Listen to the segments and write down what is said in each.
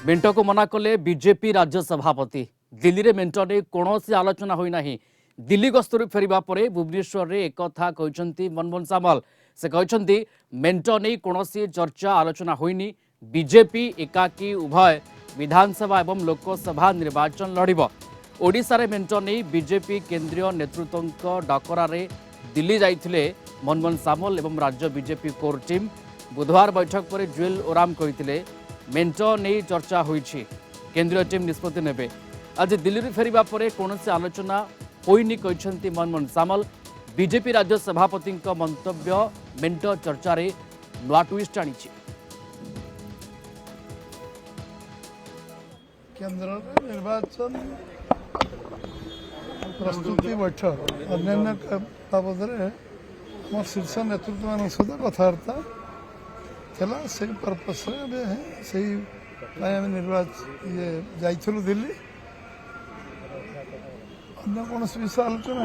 मेंट को मना कले बीजेपी राज्य सभापति दिल्ली में मेंट ने कौन आलोचना होना दिल्ली गस्तु फेरिबा परे भुवनेश्वर में एक कथा कहते मनमोहन सामल से कहते मेंट नहीं कौन चर्चा आलोचना होनी बीजेपी एकाकी उभय विधानसभा एवं लोकसभा निर्वाचन लड़ब ओडिशा रे मेंट नहीं बीजेपी केंद्रीय नेतृत्व डाकरा दिल्ली जाइथिले मनमोहन सामल एवं राज्य बीजेपी कोर टीम बुधवार बैठक पर जुएल ओराम कहते मेंट नहीं चर्चा होईछि केंद्रीय टीम निष्पत्ति नेबे आज दिल्ली फेरिबा परे कौन आलोचना होईनी कहते मनमोहन सामल बीजेपी राज्य सभापति मंतव्य मेंट चर्चा रे नुआ ट्विस्ट आनी केंद्र निर्वाचन प्रस्तुति बैठक अन्य बाबद मोर शीर्ष नेतृत्व मान सहित कथबार्ता थेला से पर्पस से निर्वाचन ये जाइलु दिल्ली अन्य कौन विषय आलोचना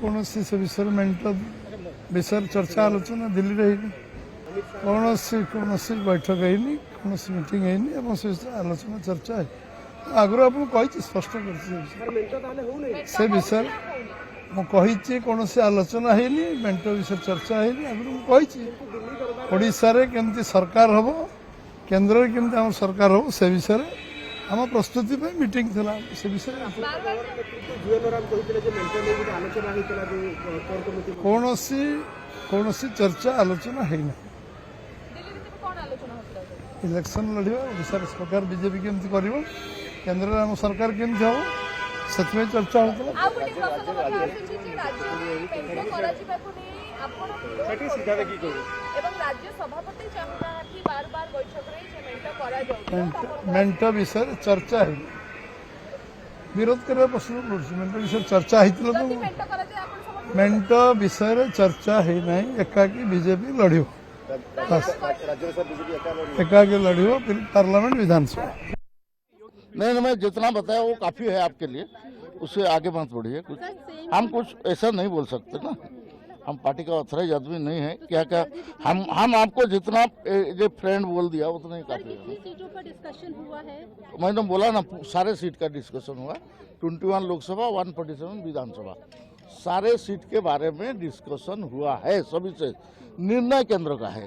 कौन से विषय मेंट विषय चर्चा आलोचना दिल्ली रे कौन बैठक है कौन मीटिंग है से आलोचना चर्चा है आगु आप स्पष्ट कर विषय मुझे कौन से आलोचना है मेंट विषय चर्चा है आगु ओडिशा रे केमती सरकार हम केंद्र केमती आम सरकार हम से विषय आम प्रस्तुति मीटिंग थी से विषय कौन चर्चा आलोचना है इलेक्शन लड़वा ओडिशा सरकार बीजेपी केमती कर केंद्र में आम सरकार केमती हम से चर्चा होता मेंट विषय चर्चा है विरोध करने प्रश्न पड़े मेंट विषय चर्चा होता मेंट विषय चर्चा है ना एकाकी बीजेपी लड़ो एकाकी लड़ो पार्लियामेंट विधानसभा नहीं मैं जितना बताया वो काफी है आपके लिए उससे आगे मत बढ़िए कुछ हम कुछ ऐसा नहीं बोल सकते ना हम पार्टी का ऑथराइज आदमी नहीं है क्या क्या हम आपको जितना जो फ्रेंड बोल दिया उतना ही काफी है सीटों पर डिस्कशन हुआ है मैंने बोला ना सारे सीट का डिस्कशन हुआ 21 लोकसभा 147 विधानसभा सारे सीट के बारे में डिस्कशन हुआ है सभी से निर्णय केंद्र का है।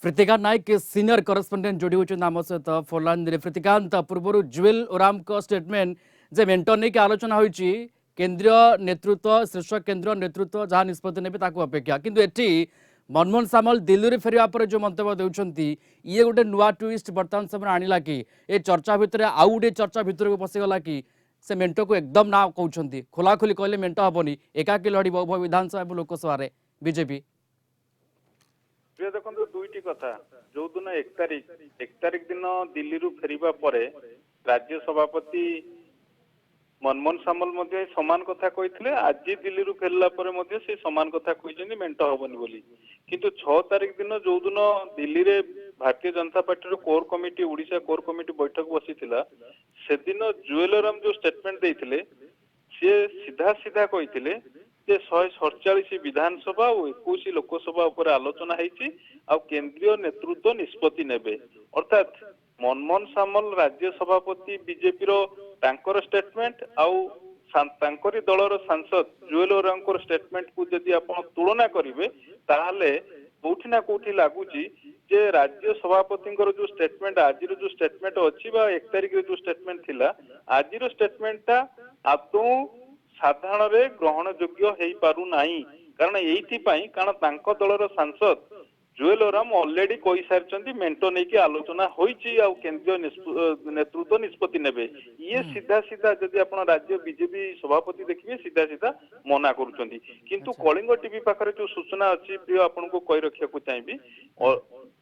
प्रीतिकांत नायक सीनियर करस्पंडेंट जोड़ी होती आम सहित फोन लाइन प्रीतिकांत पूर्व जुएल ओराम को स्टेटमेंट जे मेंट नहीं आलोचना होती केंद्रीय नेतृत्व शीर्ष केंद्रीय नेतृत्व जहाँ निष्पत्ति ने अपेक्षा किंतु एटी मनमोहन सामल दिल्ली फेरिया पर जो मंतव्य देउछंती ये गोटे नुआ ट्विस्ट वर्तमान समय आनिला कि ए चर्चा भितर आउ गोटे चर्चा भितर को पशिगला कि से मेंट को एकदम ना कहते खोलाखोली कहले मेंट हेनी एकाकी लड़ब उभय विधानसभा और लोकसभा बीजेपी देखो दुईटी कथा जो दिन 1 तारिख दिन दिल्ली फेरिबा परे राज्य सभापति मनमोहन सामल समान कथा कहते आज दिल्ली फेरला से समान कथा कहते मेंट हेनी बोली किंतु 6 तारिख दिन जो दिन दिल्ली रे Bharatiya Janata party core committee Odisha core committee बैठक बसी से दिन जुएल ओराम जो स्टेटमेंट देते सी सीधा सीधा कहते 147 विधानसभा और 21 लोकसभा उपर आलोचना आ केंद्रीय नेतृत्व निष्पत्ति नेबे अर्थात मनमोहन सामल राज्य सभापति बीजेपी रो स्टेटमेंट आउ दलर सांसद जुएल ओराम स्टेटमेंट को जदि आपण तुलना करिवे ताहले कोठी ना कोठी लागुची जे राज्य सभापति जो स्टेटमेंट आज जो स्टेटमेंट अच्छी 1 तारिख जो स्टेटमेंट थिला आज स्टेटमेंट आदौ साधारण रे ग्रहण योग्य हेई पारु नाही कारण एथि पई कारण तांको दलर सांसद जुएल ओराम ऑलरेडी कहि सारचंती मेंटो नै कि आलोचना होईची आ केंद्रीय नेतृत्व निष्पत्ति नेबे ये सीधा सीधा जदि आपण राज्य बीजेपी सभापति देखिबे सीधा सीधा मना करूचंती किंतु कलिंग टीवी पाखरे जो सूचना अछि प्रिय आपण को कहि रखिया को चाहिबी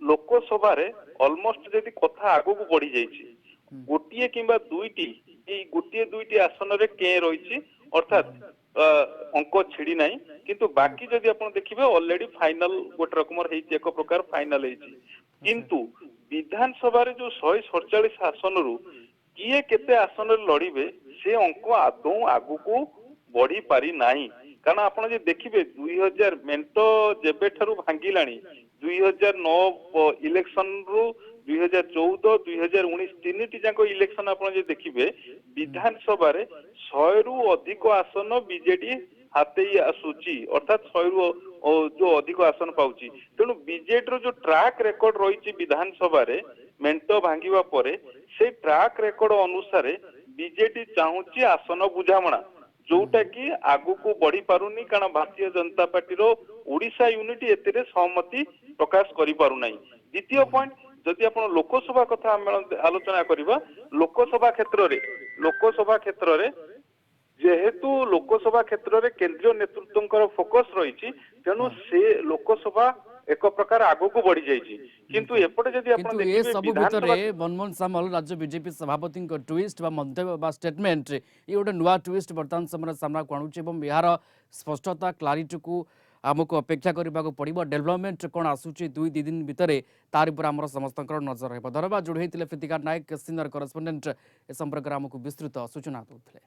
लोकसभा रे ऑलमोस्ट जदि कथा आगु को बढ़ी जाईची गोटिए किंबा दुईटी ए गोटिए दुईटी आसन रे के रहिची अर्थात अंक छिड़ी नहीं किंतु बाकी जदि आपण देखिबे ऑलरेडी फाइनल गोटे रकम एक प्रकार फाइनल किंतु विधानसभा रे जो 147 आसन रु किए केते आसन लड़िबे से अंक आदौ आगु को बढ़ी पारी नाही कारण आपण जे देखिबे 2000 मेंट जेबे ठारू भांगिलाणी 2009 इलेक्शन रु 2014 2019 तीन जाक इलेक्शन आप देखिए विधानसभा 100 रु अधिक आसन बीजेडी हाथे आसूची अर्थात 100 रु जो अधिक आसन पाउची तेणु बीजेडी जो ट्रैक रेकर्ड रही विधानसभा मेंट भांगिबा परे से ट्रैक रेकर्ड अनुसार बीजेडी चाहूची आसन बुझामणा जोटा कि आगु को बढ़ी पारुनी कारण भारतीय जनता पार्टी रो ओडिशा यूनिट एते सहमति प्रकाश करि पारु नाही। द्वितीय पॉइंट जदि आपण लोकसभा कथा आलोचना करिबा लोकसभा क्षेत्र रे जेहेतु लोकसभा क्षेत्र रे केंद्रीय नेतृत्वकर फोकस रही तेणु से लोकसभा एक प्रकार आगु को बढ़ी जाइए किंतु एपटे जदि आपण किंतु ए सब भितर मनमोहन सामल राज्य बीजेपी सभापति ट्विस्ट मंतव्य स्टेटमेंट ये गोटे नुआ ट्विस्ट बर्तमान समय सामना को आणुचे और यार स्पष्टता क्लारिटी को आमको अपेक्षा करने को पड़ो डेभलपमेंट कौन आसूची 2-3 दिन भितर तार पर आम समस्त नजर रहा। धन्यवाद जोड़ी होते फितिकार नायक सीनियर करेस्पोंडेंट ए संपर्क में आमको विस्तृत सूचना दूसरे।